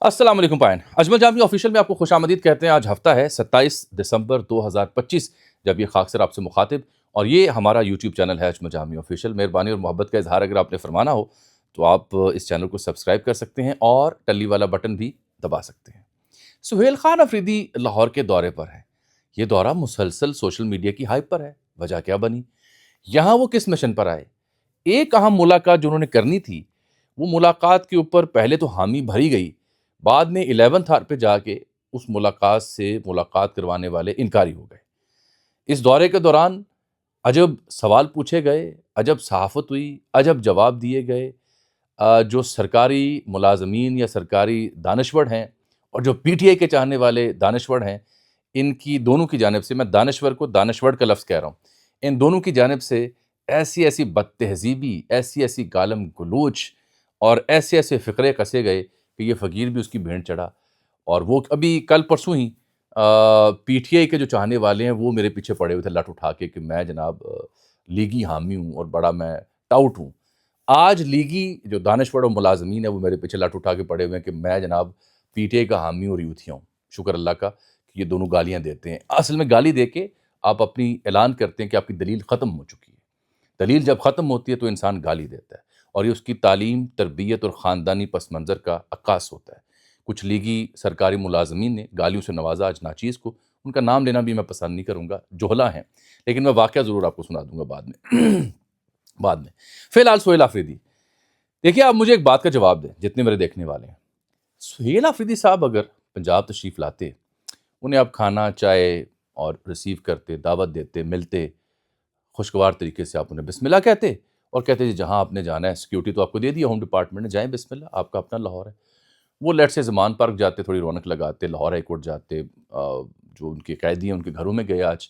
السلام علیکم پائن اجمل جامی آفیشیل میں آپ کو خوش آمدید کہتے ہیں۔ آج ہفتہ ہے 27 دسمبر 2025 جب یہ خاکسر آپ سے مخاطب، اور یہ ہمارا یوٹیوب چینل ہے اجمل جامی آفیشیل۔ مہربانی اور محبت کا اظہار اگر آپ نے فرمانا ہو تو آپ اس چینل کو سبسکرائب کر سکتے ہیں اور ٹلی والا بٹن بھی دبا سکتے ہیں۔ سہیل خان افریدی لاہور کے دورے پر ہے۔ یہ دورہ مسلسل سوشل میڈیا کی ہائپ پر ہے۔ وجہ کیا بنی؟ یہاں وہ کس مشن پر آئے؟ ایک اہم ملاقات جو انہوں نے کرنی تھی، وہ ملاقات کے اوپر پہلے تو حامی بھری گئی، بعد میں 11th آور پہ جا کے اس ملاقات سے ملاقات کروانے والے انکاری ہو گئے۔ اس دورے کے دوران عجب سوال پوچھے گئے، عجب صحافت ہوئی، عجب جواب دیے گئے۔ جو سرکاری ملازمین یا سرکاری دانشور ہیں اور جو پی ٹی آئی کے چاہنے والے دانشور ہیں، ان کی دونوں کی جانب سے، میں دانشور کو دانشور کا لفظ کہہ رہا ہوں، ان دونوں کی جانب سے ایسی ایسی بد تہذیبی، ایسی ایسی گالم گلوچ اور ایسے ایسے فقرے کسے گئے کہ یہ فقیر بھی اس کی بھینٹ چڑھا۔ اور وہ ابھی کل پرسوں ہی پی ٹی آئی کے جو چاہنے والے ہیں وہ میرے پیچھے پڑے ہوئے تھے لٹ اٹھا کے کہ میں جناب لیگی حامی ہوں اور بڑا میں ٹاؤٹ ہوں۔ آج لیگی جو دانشور اور ملازمین ہیں وہ میرے پیچھے لٹ اٹھا کے پڑے ہوئے ہیں کہ میں جناب پی ٹی آئی کا حامی اور یوتھیا ہوں۔ شکر اللہ کا کہ یہ دونوں گالیاں دیتے ہیں۔ اصل میں گالی دے کے آپ اپنی اعلان کرتے ہیں کہ آپ کی دلیل ختم ہو چکی ہے۔ دلیل جب ختم ہوتی ہے تو انسان گالی دیتا ہے، اور یہ اس کی تعلیم، تربیت اور خاندانی پس منظر کا عکاس ہوتا ہے۔ کچھ لیگی سرکاری ملازمین نے گالیوں سے نوازا آج ناچیز کو۔ ان کا نام لینا بھی میں پسند نہیں کروں گا، جوہلا ہیں، لیکن میں واقعہ ضرور آپ کو سنا دوں گا بعد میں فی الحال سہیل آفریدی، دیکھیے آپ مجھے ایک بات کا جواب دیں جتنے میرے دیکھنے والے ہیں۔ سہیل آفریدی صاحب اگر پنجاب تشریف لاتے، انہیں آپ کھانا چائے اور ریسیو کرتے، دعوت دیتے، ملتے، خوشگوار طریقے سے آپ انہیں بسم اللہ کہتے اور کہتے جی جہاں آپ نے جانا ہے، سیکیورٹی تو آپ کو دے دیا ہوم ڈپارٹمنٹ نے، جائیں بسم اللہ، آپ کا اپنا لاہور ہے۔ وہ لیٹ سے زمان پارک جاتے، تھوڑی رونق لگاتے، لاہور ہائی کورٹ جاتے، جو ان کے قیدی ہیں ان کے گھروں میں گئے، آج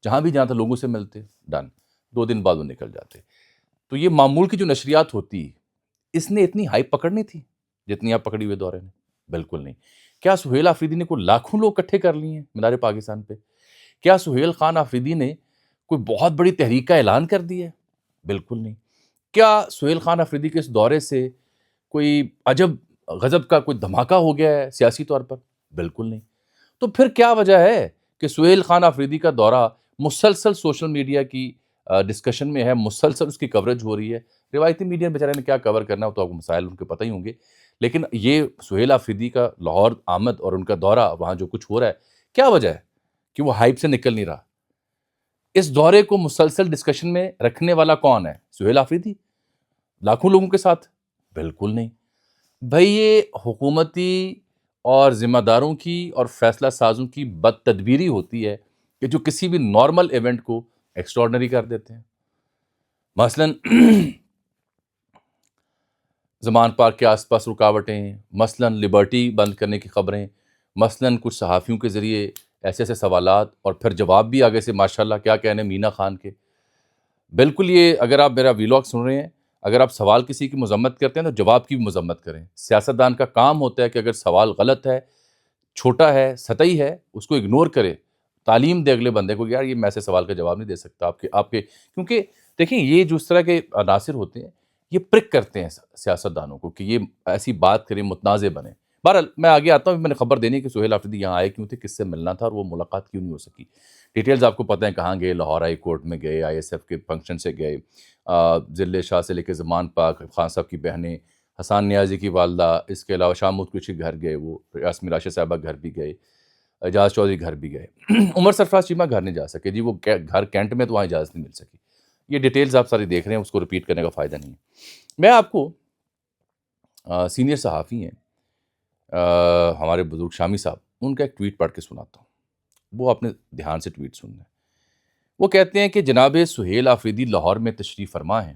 جہاں بھی جاتا لوگوں سے ملتے، ڈن، 2 دن بعد وہ نکل جاتے۔ تو یہ معمول کی جو نشریات ہوتی، اس نے اتنی ہائپ پکڑنی تھی جتنی آپ پکڑی ہوئے دورے نے؟ بالکل نہیں۔ کیا سہیل آفریدی نے کوئی لاکھوں لوگ اکٹھے کر لیے ہیں مینار پاکستان پہ؟ کیا سہیل خان آفریدی نے کوئی بہت بڑی تحریک کا اعلان کر دیا ہے؟ بالکل نہیں۔ کیا سہیل خان آفریدی کے اس دورے سے کوئی عجب غضب کا کوئی دھماکہ ہو گیا ہے سیاسی طور پر؟ بالکل نہیں۔ تو پھر کیا وجہ ہے کہ سہیل خان آفریدی کا دورہ مسلسل سوشل میڈیا کی ڈسکشن میں ہے، مسلسل اس کی کوریج ہو رہی ہے؟ روایتی میڈیا بیچارے نے کیا کور کرنا ہو، تو آپ کو مسائل ان کے پتہ ہی ہوں گے، لیکن یہ سہیل آفریدی کا لاہور آمد اور ان کا دورہ، وہاں جو کچھ ہو رہا ہے، کیا وجہ ہے کہ وہ ہائپ سے نکل نہیں رہا؟ اس دورے کو مسلسل ڈسکشن میں رکھنے والا کون ہے؟ سہیل آفریدی لاکھوں لوگوں کے ساتھ؟ بالکل نہیں۔ بھئی یہ حکومتی اور ذمہ داروں کی اور فیصلہ سازوں کی بد تدبیری ہوتی ہے کہ جو کسی بھی نارمل ایونٹ کو ایکسٹراڈنری کر دیتے ہیں۔ مثلاً زمان پارک کے آس پاس رکاوٹیں، مثلاً لبرٹی بند کرنے کی خبریں، مثلاً کچھ صحافیوں کے ذریعے ایسے ایسے سوالات، اور پھر جواب بھی آگے سے ماشاءاللہ کیا کہنے مینا خان کے۔ بالکل یہ اگر آپ میرا ویلاگ سن رہے ہیں، اگر آپ سوال کسی کی مذمت کرتے ہیں تو جواب کی بھی مذمت کریں۔ سیاستدان کا کام ہوتا ہے کہ اگر سوال غلط ہے، چھوٹا ہے، سطحی ہے، اس کو اگنور کرے، تعلیم دے اگلے بندے کو کہ یار یہ میں ایسے سوال کا جواب نہیں دے سکتا آپ کے کیونکہ دیکھیں یہ جو اس طرح کے عناصر ہوتے ہیں یہ پرک کرتے ہیں سیاستدانوں کو کہ یہ ایسی بات کریں، متنازع بنے۔ بہرحال میں آگے آتا ہوں، میں نے خبر دینی کہ سہیل آفریدی یہاں آئے کیوں تھے، کس سے ملنا تھا، اور وہ ملاقات کیوں نہیں ہو سکی۔ ڈیٹیلز آپ کو پتہ ہیں کہاں گئے، لاہور ہائی کورٹ میں گئے، آئی ایس ایف کے فنکشن سے گئے، ضلع شاہ سے لے کے زمان پاک، خان صاحب کی بہنیں، حسان نیازی کی والدہ، اس کے علاوہ شاہ محمود قریشی کے گھر گئے، وہ یاسمین راشد صاحبہ گھر بھی گئے، اعجاز چودھری گھر بھی گئے، عمر سرفراز چیمہ گھر نہیں جا سکے جی، وہ گھر کینٹ میں، تو وہاں اجازت نہیں مل سکی۔ یہ ڈیٹیلز آپ ساری دیکھ رہے ہیں، اس کو ریپیٹ کرنے کا فائدہ نہیں ہے۔ میں آپ کو سینئر صحافی ہیں ہمارے بزرگ شامی صاحب، ان کا ایک ٹویٹ پڑھ کے سناتا ہوں، وہ اپنے دھیان سے ٹویٹ سننا ہے۔ وہ کہتے ہیں کہ جناب سہیل آفریدی لاہور میں تشریف فرما ہیں،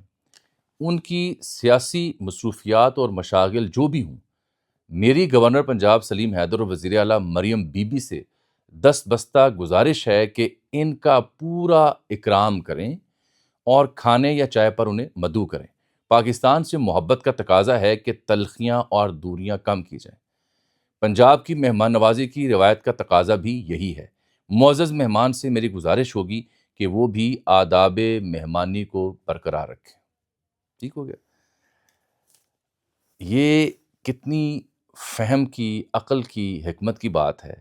ان کی سیاسی مصروفیات اور مشاغل جو بھی ہوں، میری گورنر پنجاب سلیم حیدر اور وزیر اعلیٰ مریم بی بی سے دست بستہ گزارش ہے کہ ان کا پورا اکرام کریں اور کھانے یا چائے پر انہیں مدعو کریں۔ پاکستان سے محبت کا تقاضا ہے کہ تلخیاں اور دوریاں کم کی جائیں۔ پنجاب کی مہمان نوازی کی روایت کا تقاضا بھی یہی ہے۔ معزز مہمان سے میری گزارش ہوگی کہ وہ بھی آداب مہمانی کو برقرار رکھیں۔ ٹھیک ہو گیا؟ یہ کتنی فہم کی، عقل کی، حکمت کی بات ہے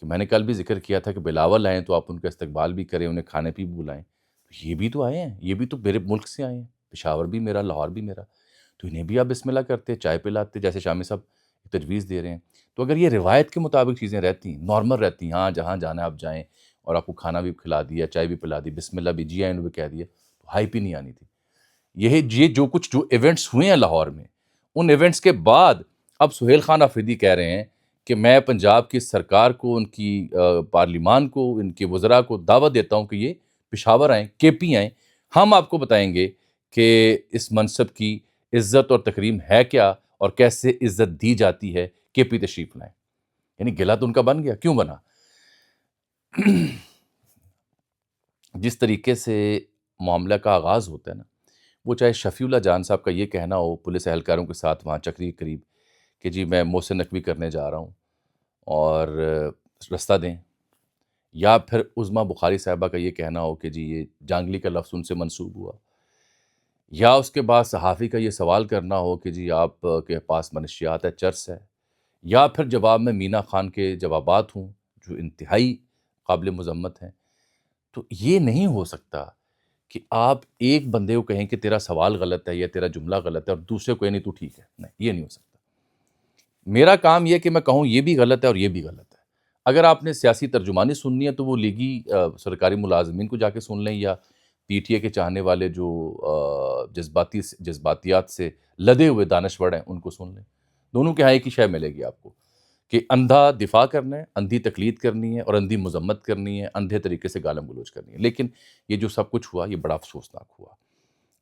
کہ میں نے کل بھی ذکر کیا تھا کہ بلاول آئیں تو آپ ان کا استقبال بھی کریں، انہیں کھانے پہ بھی بلائیں. یہ بھی تو آئے ہیں، یہ بھی تو میرے ملک سے آئے ہیں، پشاور بھی میرا، لاہور بھی میرا، تو انہیں بھی آپ بسم اللہ کرتے، چائے پلاتے، جیسے شامی صاحب تجویز دے رہے ہیں. تو اگر یہ روایت کے مطابق چیزیں رہتی، نارمل رہتی، ہاں جہاں جانا ہے آپ جائیں اور آپ کو کھانا بھی کھلا دیا، چائے بھی پلا دی، بسم اللہ بھی، جی آئین بھی کہہ دیا، تو ہائپ ہی نہیں آنی تھی. یہ جو ایونٹس ہوئے ہیں لاہور میں، ان ایونٹس کے بعد اب سہیل خان آفریدی کہہ رہے ہیں کہ میں پنجاب کی سرکار کو، ان کی پارلیمان کو، ان کے وزراء کو دعوت دیتا ہوں کہ یہ پشاور آئیں، کے پی آئیں، ہم آپ کو بتائیں گے کہ اس منصب کی عزت اور تکریم ہے کیا اور کیسے عزت دی جاتی ہے، کے پی تشریف لائیں. یعنی گلا تو ان کا بن گیا. کیوں بنا؟ جس طریقے سے معاملہ کا آغاز ہوتا ہے نا، وہ چاہے شفیع اللہ جان صاحب کا یہ کہنا ہو پولیس اہلکاروں کے ساتھ وہاں چکری کے قریب کہ جی میں محسن نقوی کرنے جا رہا ہوں اور رستہ دیں، یا پھر عظمیٰ بخاری صاحبہ کا یہ کہنا ہو کہ جی یہ جانگلی کا لفظ ان سے منسوب ہوا، یا اس کے بعد صحافی کا یہ سوال کرنا ہو کہ جی آپ کے پاس منشیات ہے، چرس ہے، یا پھر جواب میں مینا خان کے جوابات ہوں جو انتہائی قابل مذمت ہیں. تو یہ نہیں ہو سکتا کہ آپ ایک بندے کو کہیں کہ تیرا سوال غلط ہے یا تیرا جملہ غلط ہے اور دوسرے کو نہیں تو ٹھیک ہے. نہیں، یہ نہیں ہو سکتا. میرا کام یہ کہ میں کہوں یہ بھی غلط ہے اور یہ بھی غلط ہے. اگر آپ نے سیاسی ترجمانی سننی ہے تو وہ لیگی سرکاری ملازمین کو جا کے سن لیں، یا پی ٹی اے کے چاہنے والے جو جذباتیات سے لدے ہوئے دانشور ہیں ان کو سن لیں. دونوں کے ہاں ایک ہی شے ملے گی آپ کو کہ اندھا دفاع کرنا ہے، اندھی تقلید کرنی ہے اور اندھی مذمت کرنی ہے، اندھے طریقے سے گالم گلوچ کرنی ہے. لیکن یہ جو سب کچھ ہوا یہ بڑا افسوسناک ہوا.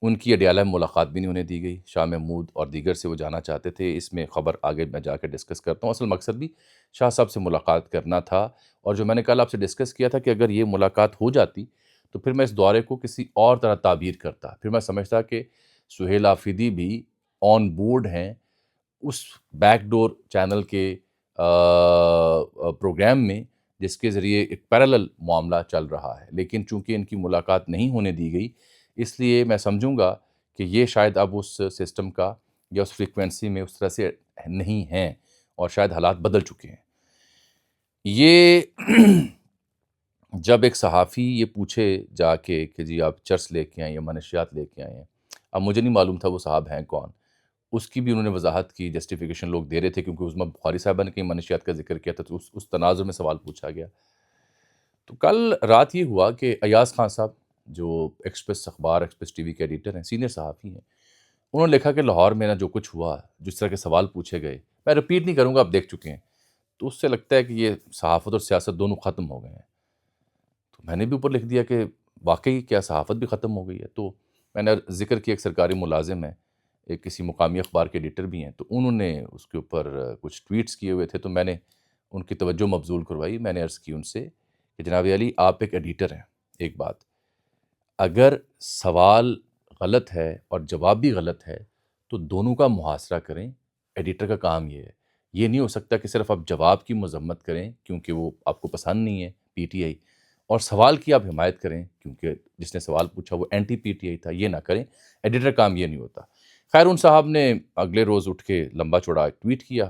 ان کی اڈیالہ میں ملاقات بھی نہیں ہونے دی گئی. شاہ محمود اور دیگر سے وہ جانا چاہتے تھے. اس میں خبر آگے میں جا کے ڈسکس کرتا ہوں. اصل مقصد بھی شاہ صاحب سے ملاقات کرنا تھا، اور جو میں نے کل آپ سے ڈسکس کیا تھا کہ اگر یہ ملاقات ہو جاتی تو پھر میں اس دورے کو کسی اور طرح تعبیر کرتا. پھر میں سمجھتا کہ سہیل آفریدی بھی آن بورڈ ہیں اس بیک ڈور چینل کے پروگرام میں جس کے ذریعے ایک پیرالل معاملہ چل رہا ہے. لیکن چونکہ ان کی ملاقات نہیں ہونے دی گئی، اس لیے میں سمجھوں گا کہ یہ شاید اب اس سسٹم کا یا اس فریکوینسی میں اس طرح سے نہیں ہیں، اور شاید حالات بدل چکے ہیں. یہ جب ایک صحافی یہ پوچھے جا کے کہ جی آپ چرس لے کے آئیں یا منشیات لے کے آئے ہیں، اب مجھے نہیں معلوم تھا وہ صاحب ہیں کون، اس کی بھی انہوں نے وضاحت کی، جسٹیفیکیشن لوگ دے رہے تھے کیونکہ عظمیٰ بخاری صاحبہ نے کہیں منشیات کا ذکر کیا تھا تو اس تناظر میں سوال پوچھا گیا. تو کل رات یہ ہوا کہ ایاز خان صاحب جو ایکسپریس اخبار، ایکسپریس ٹی وی کے ایڈیٹر ہیں، سینئر صحافی ہیں، انہوں نے لکھا کہ لاہور میں نا جو کچھ ہوا، جس طرح کے سوال پوچھے گئے، میں رپیٹ نہیں کروں گا، آپ دیکھ چکے ہیں، تو اس سے لگتا ہے کہ یہ صحافت اور سیاست دونوں ختم ہو گئے ہیں. تو میں نے بھی اوپر لکھ دیا کہ واقعی کیا صحافت بھی ختم ہو گئی ہے. تو میں نے ذکر کیا ایک سرکاری ملازم ہے، ایک کسی مقامی اخبار کے ایڈیٹر بھی ہیں، تو انہوں نے اس کے اوپر کچھ ٹویٹس کیے ہوئے تھے، تو میں نے ان کی توجہ مبذول کروائی. میں نے عرض کی ان سے کہ جناب علی آپ ایک ایڈیٹر ہیں، ایک بات، اگر سوال غلط ہے اور جواب بھی غلط ہے تو دونوں کا محاصرہ کریں. ایڈیٹر کا کام یہ ہے. یہ نہیں ہو سکتا کہ صرف آپ جواب کی مذمت کریں کیونکہ وہ آپ کو پسند نہیں ہے پی ٹی آئی، اور سوال کی آپ حمایت کریں کیونکہ جس نے سوال پوچھا وہ اینٹی پی ٹی آئی تھا. یہ نہ کریں. ایڈیٹر کام یہ نہیں ہوتا. خیر ان صاحب نے اگلے روز اٹھ کے لمبا چوڑا ٹویٹ کیا،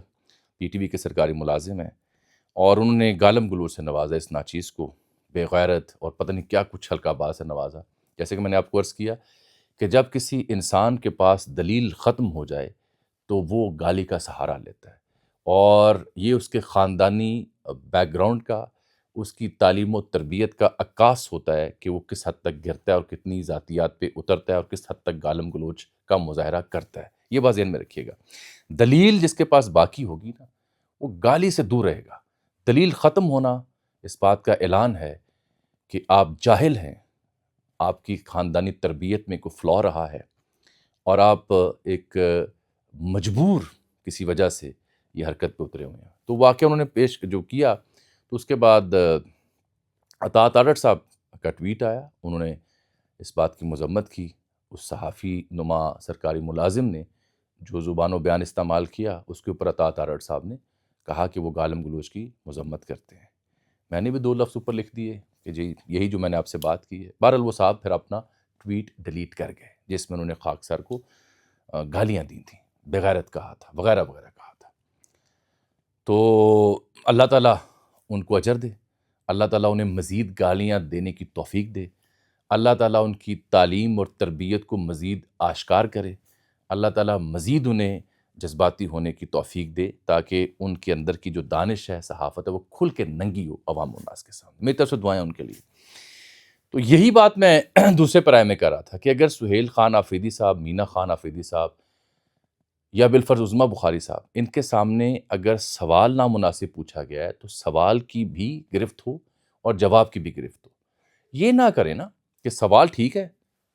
پی ٹی وی کے سرکاری ملازم ہیں، اور انہوں نے گالم گلوچ سے نوازا اس ناچیز کو، بے غیرت اور پتہ نہیں کیا کچھ ہلکا باز سے نوازا. جیسے کہ میں نے آپ کو عرض کیا کہ جب کسی انسان کے پاس دلیل ختم ہو جائے تو وہ گالی کا سہارا لیتا ہے، اور یہ اس کے خاندانی بیک گراؤنڈ کا، اس کی تعلیم و تربیت کا عکاس ہوتا ہے کہ وہ کس حد تک گرتا ہے اور کتنی ذاتیات پہ اترتا ہے اور کس حد تک گالم گلوچ کا مظاہرہ کرتا ہے. یہ بات ذہن میں رکھیے گا. دلیل جس کے پاس باقی ہوگی نا وہ گالی سے دور رہے گا. دلیل ختم ہونا اس بات کا اعلان ہے کہ آپ جاہل ہیں، آپ کی خاندانی تربیت میں کوئی فلا رہا ہے، اور آپ ایک مجبور کسی وجہ سے یہ حرکت پہ اترے ہوئے ہیں. تو واقعہ انہوں نے پیش جو کیا، تو اس کے بعد اطاعت آڈر صاحب کا ٹویٹ آیا. انہوں نے اس بات کی مذمت کی اس صحافی نما سرکاری ملازم نے جو زبان و بیان استعمال کیا. اس کے اوپر اطاعت آڈر صاحب نے کہا کہ وہ گالم گلوچ کی مذمت کرتے ہیں. میں نے بھی 2 لفظ اوپر لکھ دیے کہ جی یہی جو میں نے آپ سے بات کی ہے. بہرحال وہ صاحب پھر اپنا ٹویٹ ڈیلیٹ کر گئے جس میں انہوں نے خاکسار کو گالیاں دی تھیں، بغیرت کہا تھا، وغیرہ وغیرہ کہا تھا. تو اللہ تعالیٰ ان کو اجر دے، اللہ تعالیٰ انہیں مزید گالیاں دینے کی توفیق دے، اللہ تعالیٰ ان کی تعلیم اور تربیت کو مزید آشکار کرے، اللہ تعالیٰ مزید انہیں جذباتی ہونے کی توفیق دے تاکہ ان کے اندر کی جو دانش ہے، صحافت ہے، وہ کھل کے ننگی ہو عوام الناس کے سامنے۔ میری طرف سے دعائیں ان کے لیے۔ تو یہی بات میں دوسرے پرائے میں کر رہا تھا کہ اگر سہیل خان آفریدی صاحب، مینا خان آفریدی صاحب یا بالفرض عظمیٰ بخاری صاحب، ان کے سامنے اگر سوال نامناسب پوچھا گیا ہے تو سوال کی بھی گرفت ہو اور جواب کی بھی گرفت ہو۔ یہ نہ کریں نا کہ سوال ٹھیک ہے،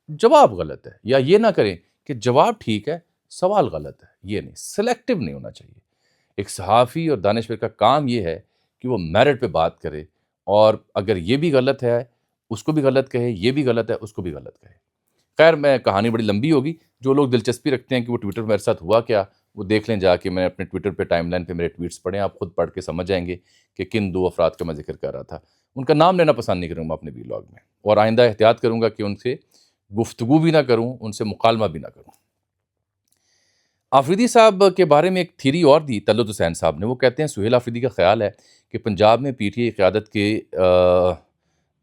جواب غلط ہے، یا یہ نہ کریں کہ جواب ٹھیک ہے، سوال غلط ہے۔ یہ نہیں، سلیکٹیو نہیں ہونا چاہیے۔ ایک صحافی اور دانشور کا کام یہ ہے کہ وہ میرٹ پہ بات کرے، اور اگر یہ بھی غلط ہے اس کو بھی غلط کہے، یہ بھی غلط ہے اس کو بھی غلط کہے۔ خیر، میں کہانی بڑی لمبی ہوگی، جو لوگ دلچسپی رکھتے ہیں کہ وہ ٹویٹر میرے ساتھ ہوا کیا، وہ دیکھ لیں جا کے، میں اپنے ٹویٹر پہ ٹائم لائن پہ میرے ٹویٹس پڑھیں، آپ خود پڑھ کے سمجھ جائیں گے کہ کن دو افراد کا میں ذکر کر رہا تھا۔ ان کا نام لینا پسند نہیں کروں گا اپنے ویلاگ میں، اور آئندہ احتیاط کروں گا کہ ان سے گفتگو بھی نہ کروں، ان سے مکالمہ بھی نہ کروں۔ آفریدی صاحب کے بارے میں ایک تھیری اور دی طلعت حسین صاحب نے۔ وہ کہتے ہیں سہیل آفریدی کا خیال ہے کہ پنجاب میں پی ٹی آئی قیادت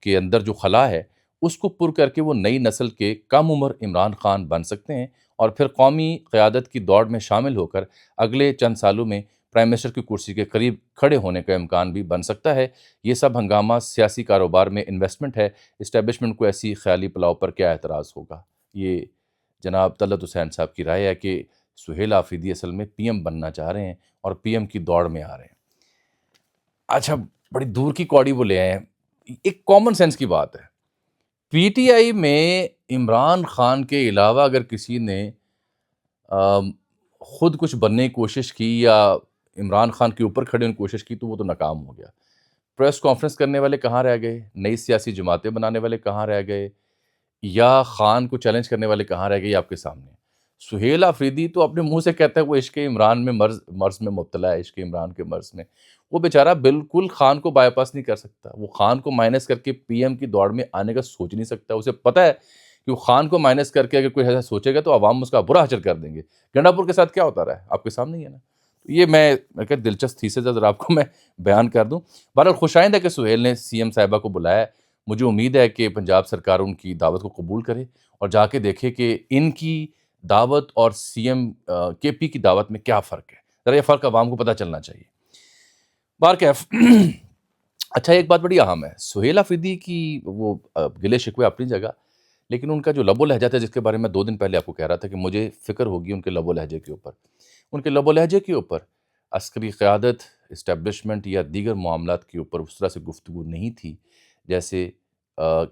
کے اندر جو خلا ہے اس کو پر کر کے وہ نئی نسل کے کم عمر عمران خان بن سکتے ہیں، اور پھر قومی قیادت کی دوڑ میں شامل ہو کر اگلے چند سالوں میں پرائم منسٹر کی کرسی کے قریب کھڑے ہونے کا امکان بھی بن سکتا ہے۔ یہ سب ہنگامہ سیاسی کاروبار میں انویسٹمنٹ ہے، اسٹیبلشمنٹ کو ایسی خیالی پلاؤ پر کیا اعتراض ہوگا۔ یہ جناب طلعت حسین صاحب کی رائے ہے کہ سہیل آفریدی اصل میں پی ایم بننا چاہ رہے ہیں اور پی ایم کی دوڑ میں آ رہے ہیں۔ اچھا، بڑی دور کی کوڑی وہ لے آئے ہیں۔ ایک کامن سینس کی بات ہے، پی ٹی آئی میں عمران خان کے علاوہ اگر کسی نے خود کچھ بننے کی کوشش کی یا عمران خان کے اوپر کھڑے ہونے کی کوشش کی تو وہ تو ناکام ہو گیا۔ پریس کانفرنس کرنے والے کہاں رہ گئے، نئی سیاسی جماعتیں بنانے والے کہاں رہ گئے، یا خان کو چیلنج کرنے والے کہاں رہ گئے، یہ آپ کے سامنے ہے۔ سہیل آفریدی تو اپنے منہ سے کہتا ہے وہ عشق عمران میں مرض میں مبتلا ہے، عشق عمران کے مرض میں۔ وہ بیچارہ بالکل خان کو بائی پاس نہیں کر سکتا، وہ خان کو مائنس کر کے پی ایم کی دوڑ میں آنے کا سوچ نہیں سکتا۔ اسے پتہ ہے کہ وہ خان کو مائنس کر کے اگر کوئی ایسا سوچے گا تو عوام اس کا برا حشر کر دیں گے۔ گنڈا پور کے ساتھ کیا ہوتا رہا ہے آپ کے سامنے ہی ہے نا۔ یہ میں کہ دلچسپ تھیسز ذرا آپ کو میں بیان کر دوں۔ بہرحال خوش آئند ہے کہ سہیل نے سی ایم صاحبہ کو بلایا ہے۔ مجھے امید ہے کہ پنجاب سرکار ان کی دعوت کو قبول کرے اور جا کے دیکھے کہ ان کی دعوت اور سی ایم کے پی کی دعوت میں کیا فرق ہے۔ ذرا یہ فرق عوام کو پتہ چلنا چاہیے۔ بارکیف اچھا، ایک بات بڑی اہم ہے، سہیل آفریدی کی وہ گلے شکوے اپنی جگہ، لیکن ان کا جو لب و لہجہ تھا، جس کے بارے میں 2 دن پہلے آپ کو کہہ رہا تھا کہ مجھے فکر ہوگی ان کے لب و لہجے کے اوپر، ان کے لب و لہجے کے اوپر عسکری قیادت، اسٹیبلشمنٹ یا دیگر معاملات کے اوپر اس طرح سے گفتگو نہیں تھی جیسے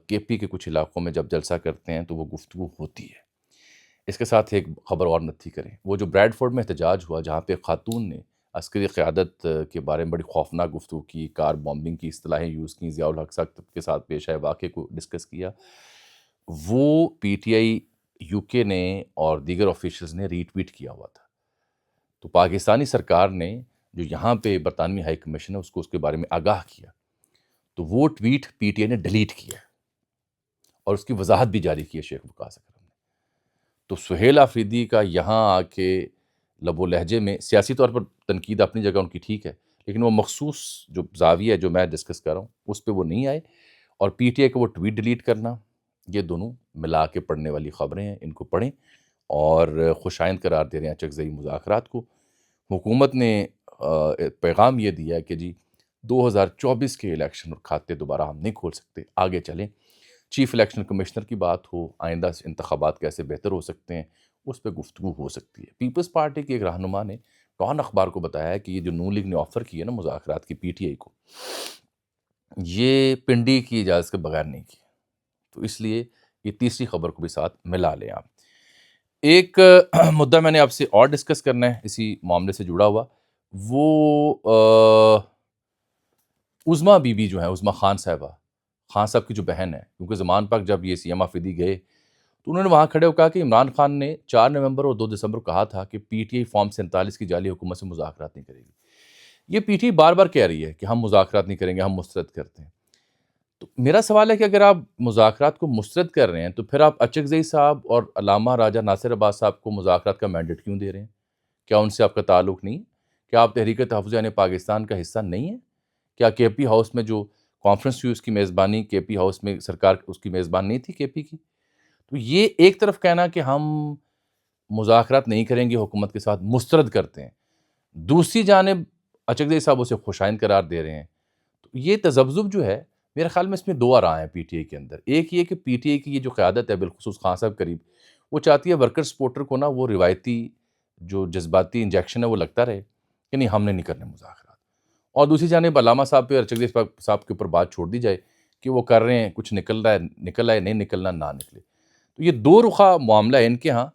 کے پی کے کچھ علاقوں میں جب جلسہ کرتے ہیں تو وہ گفتگو ہوتی ہے۔ اس کے ساتھ ایک خبر اور نتھی کریں، وہ جو بریڈ فورڈ میں احتجاج ہوا جہاں پہ خاتون نے عسکری قیادت کے بارے میں بڑی خوفناک گفتگو کی، کار بامبنگ کی اصطلاحیں یوز کی، ضیاء الحق سخت کے ساتھ پیش آئے واقعے کو ڈسکس کیا، وہ پی ٹی آئی یو کے نے اور دیگر آفیشلز نے ری ٹویٹ کیا ہوا تھا۔ تو پاکستانی سرکار نے جو یہاں پہ برطانوی ہائی کمیشن ہے اس کو اس کے بارے میں آگاہ کیا، تو وہ ٹویٹ پی ٹی آئی نے ڈیلیٹ کیا اور اس کی وضاحت بھی جاری کی ہے شیخ وقاص اکرم نے۔ تو سہیل آفریدی کا یہاں آ کے لب و لہجے میں سیاسی طور پر تنقید اپنی جگہ ان کی ٹھیک ہے، لیکن وہ مخصوص جو زاویہ ہے جو میں ڈسکس کر رہا ہوں اس پہ وہ نہیں آئے، اور پی ٹی آئی کا وہ ٹویٹ ڈیلیٹ کرنا، یہ دونوں ملا کے پڑھنے والی خبریں ہیں، ان کو پڑھیں اور خوش آئند قرار دے رہے ہیں چکزئی مذاکرات کو۔ حکومت نے پیغام یہ دیا ہے کہ جی 2024 کے الیکشن اور کھاتے دوبارہ ہم نہیں کھول سکتے، آگے چلیں۔ چیف الیکشن کمشنر کی بات ہو، آئندہ انتخابات کیسے بہتر ہو سکتے ہیں، اس پہ گفتگو ہو سکتی ہے۔ پیپلز پارٹی کی ایک رہنما نے ڈان اخبار کو بتایا ہے کہ یہ جو نون لیگ نے آفر کی ہے نا مذاکرات کی پی ٹی آئی کو، یہ پنڈی کی اجازت کے بغیر نہیں کی، تو اس لیے یہ تیسری خبر کو بھی ساتھ ملا لیں آپ۔ ایک مدعا میں نے آپ سے اور ڈسکس کرنا ہے اسی معاملے سے جڑا ہوا، وہ عظمیٰ بی بی جو ہیں، عظمیٰ خان صاحبہ، خان صاحب کی جو بہن ہے، کیونکہ زمان پاک جب یہ سی ایم آفریدی گئے تو انہوں نے وہاں کھڑے ہو کہا کہ عمران خان نے 4 نومبر اور 2 دسمبر کو کہا تھا کہ پی ٹی آئی فارم 47 کی جعلی حکومت سے مذاکرات نہیں کرے گی۔ یہ پی ٹی آئی بار بار کہہ رہی ہے کہ ہم مذاکرات نہیں کریں گے، ہم مسترد کرتے ہیں۔ تو میرا سوال ہے کہ اگر آپ مذاکرات کو مسترد کر رہے ہیں تو پھر آپ اچکزئی صاحب اور علامہ راجہ ناصر عباس صاحب کو مذاکرات کا مینڈیٹ کیوں دے رہے ہیں؟ کیا ان سے آپ کا تعلق نہیں؟ کیا آپ تحریک تحفظ یعنی پاکستان کا حصہ نہیں ہیں؟ کیا کے پی ہاؤس میں جو کانفرنس ہوئی اس کی میزبانی کے پی ہاؤس میں سرکار اس کی میزبان نہیں تھی کے پی کی؟ تو یہ ایک طرف کہنا کہ ہم مذاکرات نہیں کریں گے حکومت کے ساتھ مسترد کرتے ہیں، دوسری جانب اچکزئی صاحب اسے خوشائند قرار دے رہے ہیں. تو یہ تذبذب جو ہے میرے خیال میں اس میں دو آراء ہیں پی ٹی آئی کے اندر. ایک یہ کہ پی ٹی آئی کی یہ جو قیادت ہے بالخصوص خان صاحب قریب، وہ چاہتی ہے ورکر سپورٹر کو نا وہ روایتی جو جذباتی انجیکشن ہے وہ لگتا رہے کہ نہیں ہم نے نہیں کرنے مذاکرات، اور دوسری جانب علامہ صاحب پہ ارچکزئی صاحب کے اوپر بات چھوڑ دی جائے کہ وہ کر رہے ہیں، کچھ نکل رہا ہے نکل آئے، نہیں نکلنا نہ نکلے. تو یہ دو رخا معاملہ ہے ان کے ہاں،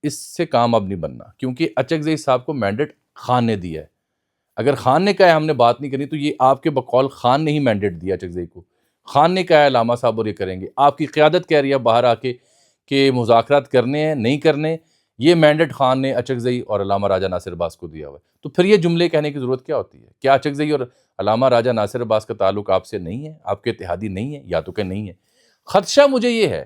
اس سے کام اب نہیں بننا، کیونکہ اچکزئی صاحب کو مینڈیٹ خان نے دیا ہے. اگر خان نے کہا ہے ہم نے بات نہیں کرنی تو یہ آپ کے بقول خان نے ہی مینڈیٹ دیا اچکزئی کو. خان نے کہا ہے علامہ صاحب اور یہ کریں گے، آپ کی قیادت کہہ رہی ہے باہر آ کے کہ مذاکرات کرنے ہیں نہیں کرنے، یہ مینڈیٹ خان نے اچکزئی اور علامہ راجہ ناصر عباس کو دیا ہوا ہے. تو پھر یہ جملے کہنے کی ضرورت کیا ہوتی ہے؟ کیا اچکزئی اور علامہ راجہ ناصر عباس کا تعلق آپ سے نہیں ہے، آپ کے اتحادی نہیں ہے؟ یا تو کہ نہیں ہے. خدشہ مجھے یہ ہے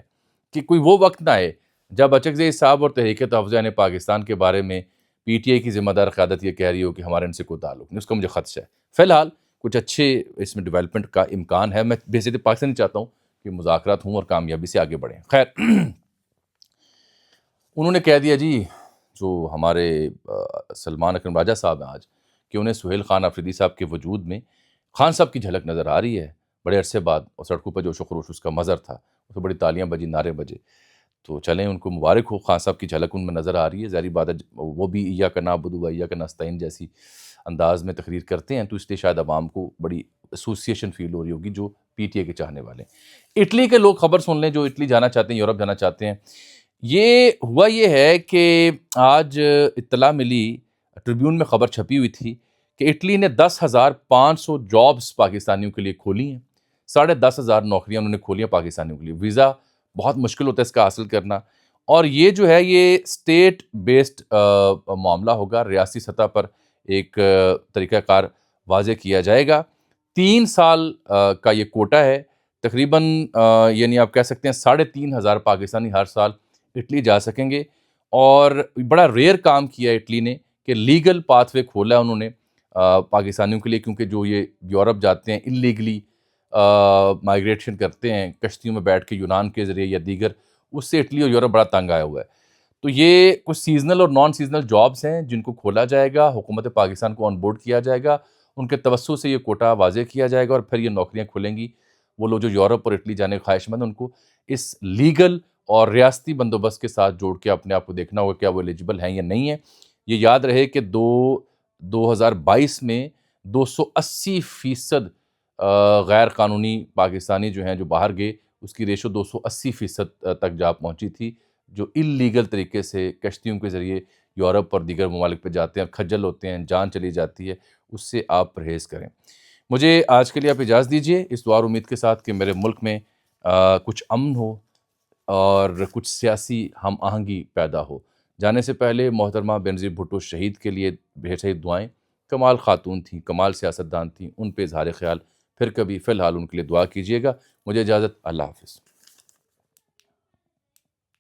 کہ کوئی وہ وقت نہ آئے جب اچکزئی صاحب اور تحریک تحفظ یعنی پاکستان کے بارے میں پی ٹی آئی کی ذمہ دار قیادت یہ کہہ رہی ہو کہ ہمارے ان سے کوئی تعلق نہیں. اس کا مجھے خدشہ ہے. فی الحال کچھ اچھے اس میں ڈیولپمنٹ کا امکان ہے. میں بیسکلی پاکستان چاہتا ہوں کہ مذاکرات ہوں اور کامیابی سے آگے بڑھیں. خیر انہوں نے کہہ دیا جی جو ہمارے سلمان اکرم راجہ صاحب ہیں آج، کہ انہیں سہیل خان آفریدی صاحب کے وجود میں خان صاحب کی جھلک نظر آ رہی ہے بڑے عرصے بعد، اور سڑکوں پہ جوش و خروش اس کا مظہر تھا، اس میں بڑی تالیاں بجی، نعرے بجے. تو چلیں ان کو مبارک ہو، خان صاحب کی جھلک ان میں نظر آ رہی ہے. ظاہری بات ہے وہ بھی ایاک نعبد و ایاک نستعین جیسی انداز میں تقریر کرتے ہیں، تو اس لیے شاید عوام کو بڑی ایسوسیشن فیل ہو رہی ہوگی جو پی ٹی آئی کے چاہنے والے ہیں. اٹلی کے لوگ خبر سن لیں جو اٹلی جانا چاہتے ہیں، یورپ جانا چاہتے ہیں. یہ ہوا یہ ہے کہ آج اطلاع ملی، ٹریبیون میں خبر چھپی ہوئی تھی کہ اٹلی نے 10,500 جابس پاکستانیوں کے لیے کھولی ہیں. 10,500 نوکریاں انہوں نے کھولی ہیں پاکستانیوں کے لیے. ویزا بہت مشکل ہوتا ہے اس کا حاصل کرنا، اور یہ جو ہے یہ اسٹیٹ بیسڈ معاملہ ہوگا. ریاستی سطح پر ایک طریقہ کار واضح کیا جائے گا. 3 سال کا یہ کوٹا ہے تقریباً، یعنی آپ کہہ سکتے ہیں 3,500 پاکستانی ہر سال اٹلی جا سکیں گے. اور بڑا ریئر کام کیا ہے اٹلی نے کہ لیگل پاتھ وے کھولا ہے انہوں نے پاکستانیوں کے لیے، کیونکہ جو یہ یورپ جاتے ہیں انلیگلی مائیگریشن کرتے ہیں کشتیوں میں بیٹھ کے یونان کے ذریعے یا دیگر، اس سے اٹلی اور یورپ بڑا تنگ آیا ہوا ہے. تو یہ کچھ سیزنل اور نان سیزنل جابس ہیں جن کو کھولا جائے گا، حکومت پاکستان کو آن بورڈ کیا جائے گا، ان کے توسط سے یہ کوٹا واضح کیا جائے گا، اور پھر یہ نوکریاں کھلیں گی. وہ لوگ جو یورپ اور اٹلی جانے کے خواہش مند ان کو اس لیگل اور ریاستی بندوبست کے ساتھ جوڑ کے اپنے آپ کو دیکھنا ہوگا کیا وہ ایلیجبل ہیں یا نہیں ہیں. یہ یاد رہے کہ 2022 میں 280% غیر قانونی پاکستانی جو ہیں جو باہر گئے، اس کی ریشو 280% تک جا پہنچی تھی. جو اللیگل طریقے سے کشتیوں کے ذریعے یورپ اور دیگر ممالک پہ جاتے ہیں، کھجل ہوتے ہیں، جان چلی جاتی ہے، اس سے آپ پرہیز کریں. مجھے آج کے لیے آپ اجازت دیجیے اس دعا اور امید کے ساتھ کہ میرے ملک میں کچھ امن ہو اور کچھ سیاسی ہم آہنگی پیدا ہو. جانے سے پہلے محترمہ بینظیر بھٹو شہید کے لیے ڈھیر ساری دعائیں. کمال خاتون تھیں، کمال سیاستدان تھیں، ان پہ اظہار خیال پھر کبھی. فی الحال ان کے لیے دعا کیجیے گا. مجھے اجازت، اللہ حافظ.